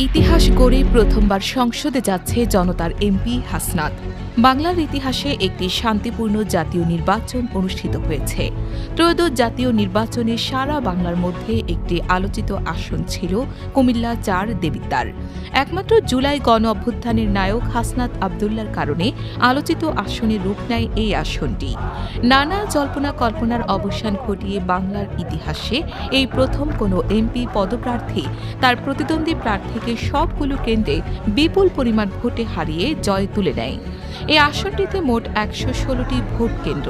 ইতিহাস গড়ে প্রথমবার সংসদে যাচ্ছে জনতার এমপি হাসনাত। বাংলার ইতিহাসে একটি শান্তিপূর্ণ জাতীয় নির্বাচন অনুষ্ঠিত হয়েছে। ত্রয়োদশ জাতীয় নির্বাচনে সারা বাংলার মধ্যে একটি আলোচিত আসন ছিল কুমিল্লা ৪ দেবিদ্বার। একমাত্র জুলাই গণ অভ্যুত্থানের নায়ক হাসনাত আবদুল্লার কারণে আলোচিত আসনের রূপ নেয় এই আসনটি। নানা জল্পনা কল্পনার অবসান ঘটিয়ে বাংলার ইতিহাসে এই প্রথম কোনো এমপি পদপ্রার্থী তার প্রতিদ্বন্দ্বী প্রার্থীকে সবগুলো কেন্দ্রে বিপুল পরিমাণ ভোটে হারিয়ে জয় তুলে নেয়। এই আসনটিতে মোট ১১৬টি ভোট কেন্দ্র,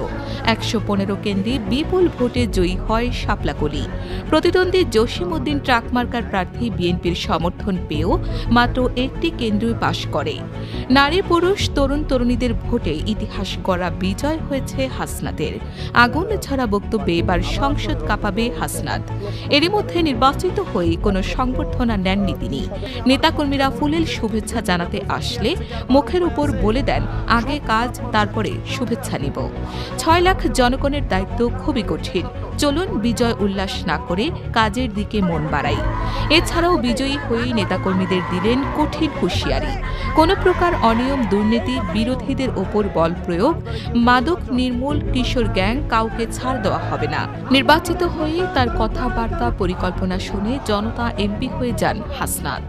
১১৫ কেন্দ্রে বিপুল ভোটে জয়ী হয় শাপলাকলি। প্রতিদ্বন্দ্বী জসিম উদ্দিন ট্রাক মার্কার প্রার্থী বিএনপির সমর্থন পেয়েও মাত্র একটি কেন্দ্রই পাশ করে। নারী পুরুষ তরুণ তরুণীদের ভোটে ইতিহাস গড়া বিজয় হয়েছে হাসনাতের। আগুন ছাড়া বক্তব্যে এবার সংসদ কাঁপাবে হাসনাত। এরই মধ্যে নির্বাচিত হয়ে কোনো সংবর্ধনা নেননি তিনি। নেতাকর্মীরা ফুলেল শুভেচ্ছা জানাতে আসলে মুখের উপর বলে দেন, আগে কাজ তারপরে শুভেচ্ছা নিব। ৬ লাখ জনগণের দায়িত্ব খুবই কঠিন, চলুন বিজয় উল্লাস না করে কাজের দিকে মন বাড়াই। এছাড়াও বিজয়ী হয়েই নেতাকর্মীদের দিলেন কঠিন হুঁশিয়ারি। কোনো প্রকার অনিয়ম দুর্নীতি বিরোধীদের ওপর বল প্রয়োগ, মাদক নির্মূল, কিশোর গ্যাং কাউকে ছাড় দেওয়া হবে না। নির্বাচিত হয়েই তার কথাবার্তা পরিকল্পনা শুনে জনতা এমপি হয়ে যান হাসনাত।